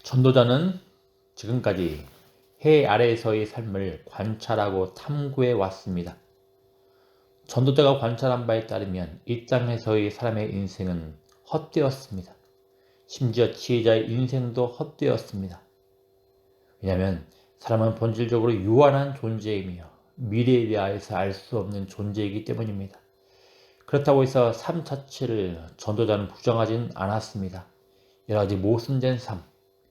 전도자는 지금까지 해 아래에서의 삶을 관찰하고 탐구해 왔습니다. 전도자가 관찰한 바에 따르면 이 땅에서의 사람의 인생은 헛되었습니다. 심지어 지혜자의 인생도 헛되었습니다. 왜냐하면 사람은 본질적으로 유한한 존재이며 미래에 대하여서 알 수 없는 존재이기 때문입니다. 그렇다고 해서 삶 자체를 전도자는 부정하진 않았습니다. 여러 가지 모순된 삶,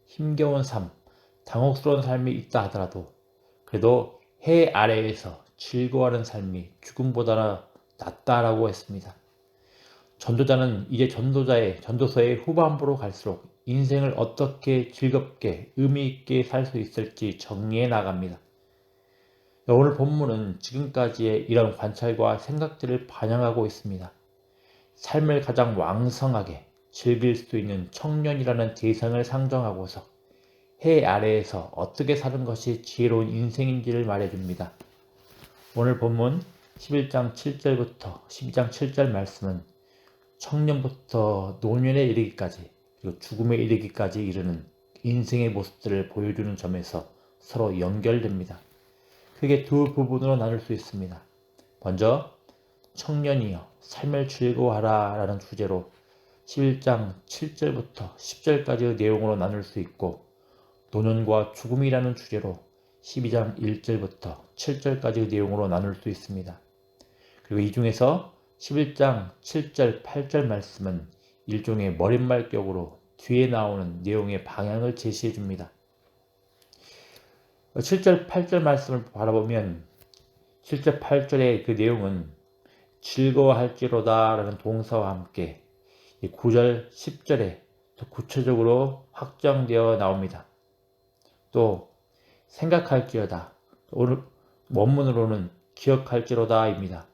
힘겨운 삶, 당혹스러운 삶이 있다 하더라도 그래도 해 아래에서 즐거워하는 삶이 죽음보다 낫다라고 했습니다. 전도자는 이제 전도서의 후반부로 갈수록 인생을 어떻게 즐겁게 의미 있게 살 수 있을지 정리해 나갑니다. 오늘 본문은 지금까지의 이런 관찰과 생각들을 반영하고 있습니다. 삶을 가장 왕성하게 즐길 수 있는 청년이라는 대상을 상정하고서 해 아래에서 어떻게 사는 것이 지혜로운 인생인지를 말해줍니다. 오늘 본문 11장 7절부터 12장 7절 말씀은 청년부터 노년에 이르기까지 그리고 죽음에 이르기까지 이르는 인생의 모습들을 보여주는 점에서 서로 연결됩니다. 크게 두 부분으로 나눌 수 있습니다. 먼저 청년이여 삶을 즐거워하라 라는 주제로 11장 7절부터 10절까지의 내용으로 나눌 수 있고 노년과 죽음이라는 주제로 12장 1절부터 7절까지의 내용으로 나눌 수 있습니다. 그리고 이 중에서 11장 7절, 8절 말씀은 일종의 머릿말격으로 뒤에 나오는 내용의 방향을 제시해 줍니다. 7절, 8절 말씀을 바라보면 7절, 8절의 그 내용은 즐거워할지로다 라는 동사와 함께 9절, 10절에 더 구체적으로 확정되어 나옵니다. 또 생각할지어다, 오늘 원문으로는 기억할지로다 입니다.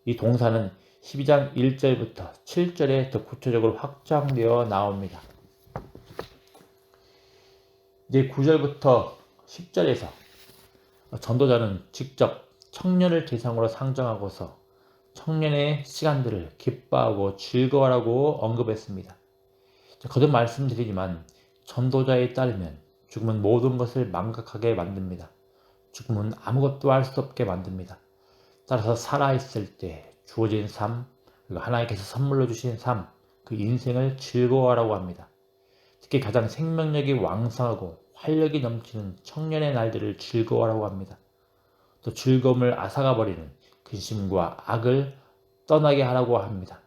이 동사는 12장 1절부터 7절에 더 구체적으로 확장되어 나옵니다. 이제 9절부터 10절에서 전도자는 직접 청년을 대상으로 상정하고서 청년의 시간들을 기뻐하고 즐거워하라고 언급했습니다. 거듭 말씀드리지만 전도자에 따르면 죽음은 모든 것을 망각하게 만듭니다. 죽음은 아무것도 할 수 없게 만듭니다. 따라서 살아있을 때 주어진 삶, 그리고 하나님께서 선물로 주신 삶, 그 인생을 즐거워하라고 합니다. 특히 가장 생명력이 왕성하고 활력이 넘치는 청년의 날들을 즐거워하라고 합니다. 또 즐거움을 앗아가버리는 근심과 악을 떠나게 하라고 합니다.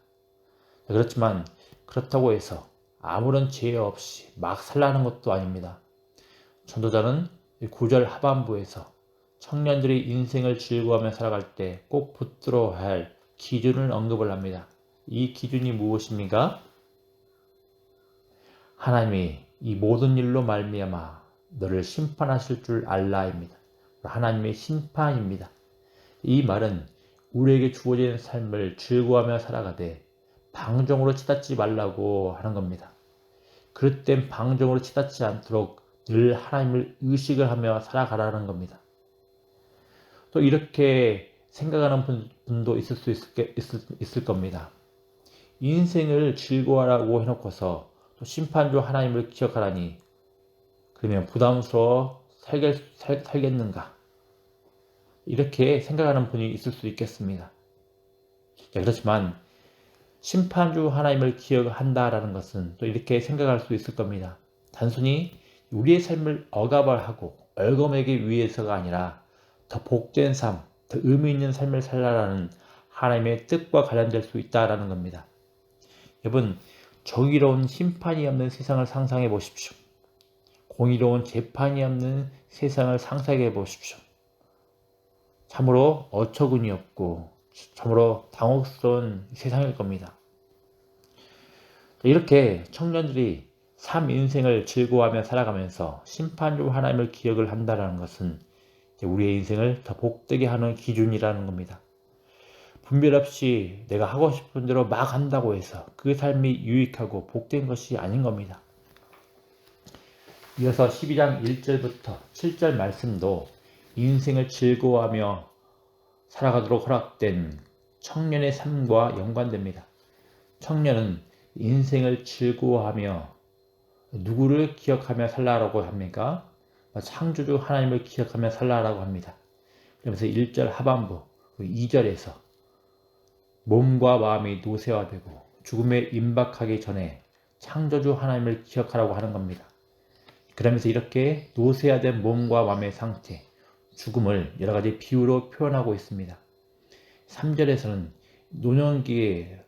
그렇지만 그렇다고 해서 아무런 죄 없이 막 살라는 것도 아닙니다. 전도자는 9절 하반부에서 청년들이 인생을 즐거워하며 살아갈 때 꼭 붙들어야 할 기준을 언급을 합니다. 이 기준이 무엇입니까? 하나님이 이 모든 일로 말미암아 너를 심판하실 줄 알라입니다. 하나님의 심판입니다. 이 말은 우리에게 주어진 삶을 즐거워하며 살아가되 방종으로 치닫지 말라고 하는 겁니다. 그릇된 방종으로 치닫지 않도록 늘 하나님을 의식을 하며 살아가라는 겁니다. 또 이렇게 생각하는 분도 있을 겁니다. 인생을 즐거워하라고 해놓고서 또 심판주 하나님을 기억하라니 그러면 부담스러워 살겠는가? 이렇게 생각하는 분이 있을 수 있겠습니다. 그렇지만 심판주 하나님을 기억한다라는 것은 또 이렇게 생각할 수 있을 겁니다. 단순히 우리의 삶을 억압하고 얽어매기 위해서가 아니라 더 복된 삶, 더 의미 있는 삶을 살라라는 하나님의 뜻과 관련될 수 있다라는 겁니다. 여러분, 정의로운 심판이 없는 세상을 상상해 보십시오. 공의로운 재판이 없는 세상을 상상해 보십시오. 참으로 어처구니 없고 참으로 당혹스러운 세상일 겁니다. 이렇게 청년들이 삶 인생을 즐거워하며 살아가면서 심판주 하나님을 기억을 한다는 것은 우리의 인생을 더 복되게 하는 기준이라는 겁니다. 분별 없이 내가 하고 싶은 대로 막 한다고 해서 그 삶이 유익하고 복된 것이 아닌 겁니다. 이어서 12장 1절부터 7절 말씀도 인생을 즐거워하며 살아가도록 허락된 청년의 삶과 연관됩니다. 청년은 인생을 즐거워하며 누구를 기억하며 살라라고 합니까? 창조주 하나님을 기억하며 살라라고 합니다. 그러면서 1절 하반부 2절에서 몸과 마음이 노쇠화되고 죽음에 임박하기 전에 창조주 하나님을 기억하라고 하는 겁니다. 그러면서 이렇게 노쇠화된 몸과 마음의 상태, 죽음을 여러 가지 비유로 표현하고 있습니다. 3절에서는 노년기에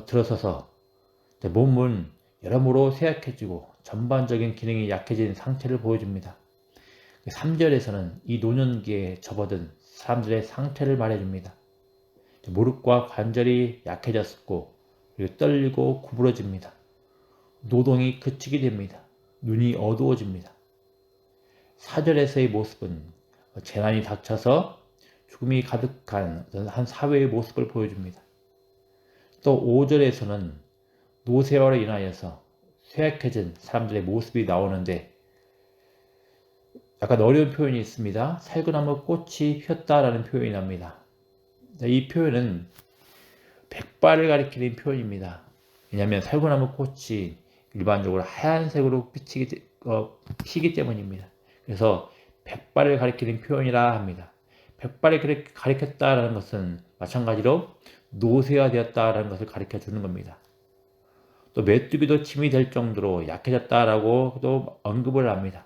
들어서서 몸은 여러모로 쇠약해지고 전반적인 기능이 약해진 상태를 보여줍니다. 3절에서는 이 노년기에 접어든 사람들의 상태를 말해줍니다. 무릎과 관절이 약해졌고 그리고 떨리고 구부러집니다. 노동이 그치게 됩니다. 눈이 어두워집니다. 4절에서의 모습은 재난이 닥쳐서 죽음이 가득한 한 사회의 모습을 보여줍니다. 또 5절에서는 노쇠화로 인하여서 쇠약해진 사람들의 모습이 나오는데 약간 어려운 표현이 있습니다. 살구나무 꽃이 피었다라는 표현이 납니다. 이 표현은 백발을 가리키는 표현입니다. 왜냐하면 살구나무 꽃이 일반적으로 하얀색으로 피기 때문입니다. 그래서 백발을 가리키는 표현이라 합니다. 백발을 가리켰다라는 것은 마찬가지로 노쇠화되었다라는 것을 가리켜 주는 겁니다. 또 메뚜기도 침이 될 정도로 약해졌다라고 언급을 합니다.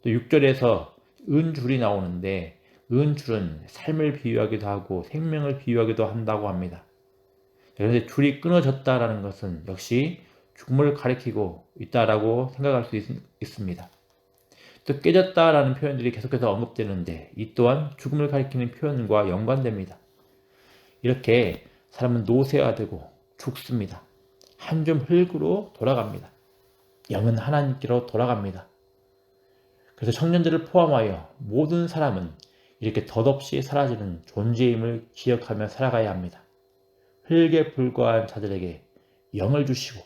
또 6절에서 은줄이 나오는데 은줄은 삶을 비유하기도 하고 생명을 비유하기도 한다고 합니다. 그런데 줄이 끊어졌다라는 것은 역시 죽음을 가리키고 있다라고 생각할 수 있습니다. 또 깨졌다라는 표현들이 계속해서 언급되는데 이 또한 죽음을 가리키는 표현과 연관됩니다. 이렇게 사람은 노쇠화되고 죽습니다. 한 줌 흙으로 돌아갑니다. 영은 하나님께로 돌아갑니다. 그래서 청년들을 포함하여 모든 사람은 이렇게 덧없이 사라지는 존재임을 기억하며 살아가야 합니다. 흙에 불과한 자들에게 영을 주시고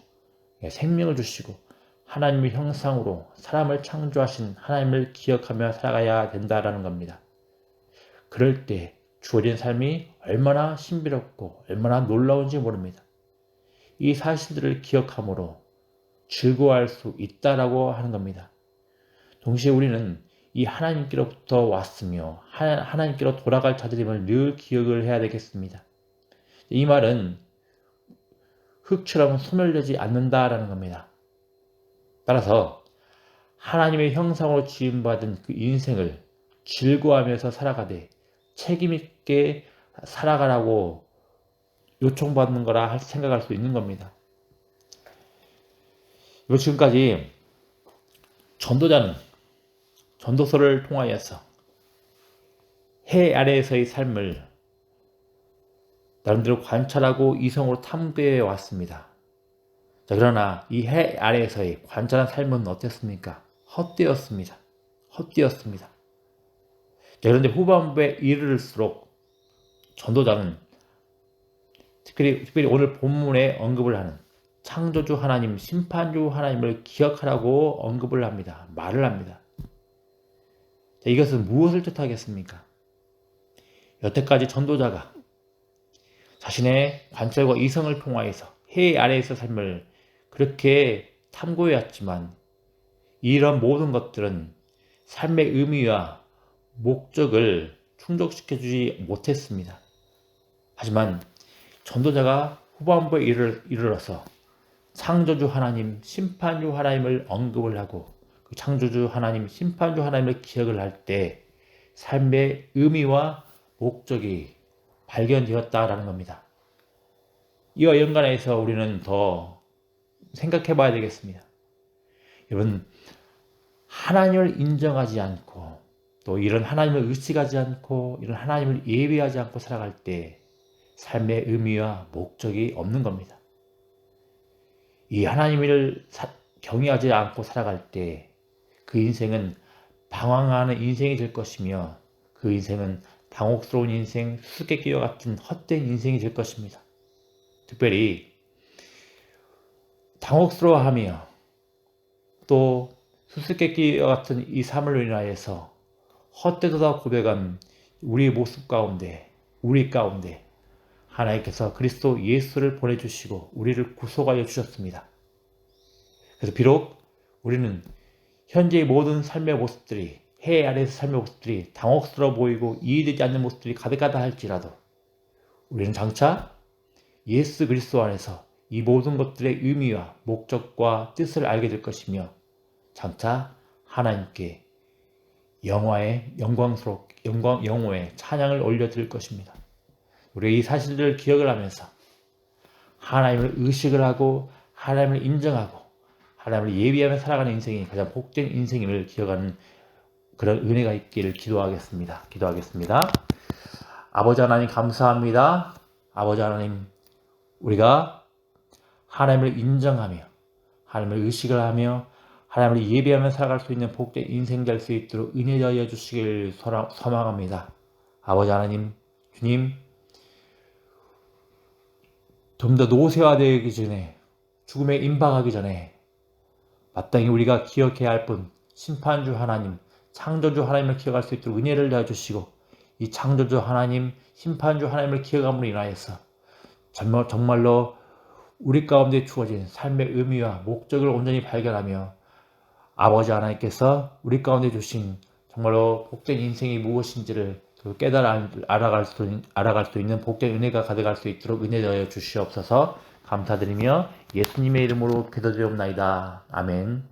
생명을 주시고 하나님의 형상으로 사람을 창조하신 하나님을 기억하며 살아가야 된다라는 겁니다. 그럴 때 주어진 삶이 얼마나 신비롭고 얼마나 놀라운지 모릅니다. 이 사실들을 기억함으로 즐거워할 수 있다라고 하는 겁니다. 동시에 우리는 이 하나님께로부터 왔으며 하나님께로 돌아갈 자들임을 늘 기억을 해야 되겠습니다. 이 말은 흙처럼 소멸되지 않는다라는 겁니다. 따라서 하나님의 형상으로 지음받은 그 인생을 즐거워하면서 살아가되 책임있게 살아가라고 요청받는 거라 생각할 수 있는 겁니다. 그리고 지금까지 전도자는 전도서를 통하여서 해 아래에서의 삶을 나름대로 관찰하고 이성으로 탐구해 왔습니다. 자, 그러나 이 해 아래에서의 관찰한 삶은 어땠습니까? 헛되었습니다. 헛되었습니다. 자, 그런데 후반부에 이르를수록 전도자는 특별히 오늘 본문에 언급을 하는 창조주 하나님, 심판주 하나님을 기억하라고 언급을 합니다. 말을 합니다. 자, 이것은 무엇을 뜻하겠습니까? 여태까지 전도자가 자신의 관찰과 이성을 통하여서 해 아래에서 삶을 그렇게 탐구해왔지만 이런 모든 것들은 삶의 의미와 목적을 충족시켜주지 못했습니다. 하지만 전도자가 후반부에 이르러서 창조주 하나님, 심판주 하나님을 언급을 하고 그 창조주 하나님, 심판주 하나님을 기억을 할 때 삶의 의미와 목적이 발견되었다라는 겁니다. 이와 연관해서 우리는 더 생각해 봐야 되겠습니다. 여러분, 하나님을 인정하지 않고 또 이런 하나님을 의식하지 않고 이런 하나님을 예배하지 않고 살아갈 때 삶의 의미와 목적이 없는 겁니다. 이 하나님을 경외하지 않고 살아갈 때 그 인생은 방황하는 인생이 될 것이며 그 인생은 당혹스러운 인생, 수수께끼와 같은 헛된 인생이 될 것입니다. 특별히 당혹스러워하며 또 수수께끼와 같은 이 삶으로 인하여서 헛되도다 고백한 우리의 모습 가운데, 우리 가운데 하나님께서 그리스도 예수를 보내주시고 우리를 구속하여 주셨습니다. 그래서 비록 우리는 현재의 모든 삶의 모습들이, 해 아래에서 삶의 모습들이 당혹스러워 보이고 이해되지 않는 모습들이 가득하다 할지라도 우리는 장차 예수 그리스도 안에서 이 모든 것들의 의미와 목적과 뜻을 알게 될 것이며 장차 하나님께 영화의 영호의 찬양을 올려드릴 것입니다. 우리가 이 사실들을 기억을 하면서 하나님을 의식을 하고 하나님을 인정하고 하나님을 예비하며 살아가는 인생이 가장 복된 인생임을 기억하는 그런 은혜가 있기를 기도하겠습니다. 아버지 하나님 감사합니다. 아버지 하나님, 우리가 하나님을 인정하며 하나님을 의식을 하며 하나님을 예배하며 살아갈 수 있는 복된 인생 될 수 있도록 은혜하여 주시길 소망합니다. 아버지 하나님, 주님, 좀 더 노쇠화되기 전에, 죽음에 임박하기 전에 마땅히 우리가 기억해야 할 분, 심판주 하나님, 창조주 하나님을 기억할 수 있도록 은혜를 내어주시고 이 창조주 하나님, 심판주 하나님을 기억함으로 인하여서 정말로 우리 가운데 주어진 삶의 의미와 목적을 온전히 발견하며 아버지 하나님께서 우리 가운데 주신 정말로 복된 인생이 무엇인지를 깨달아 알아갈 수 있는 복된 은혜가 가득할 수 있도록 은혜 되어 주시옵소서. 감사드리며 예수님의 이름으로 기도드리옵나이다. 아멘.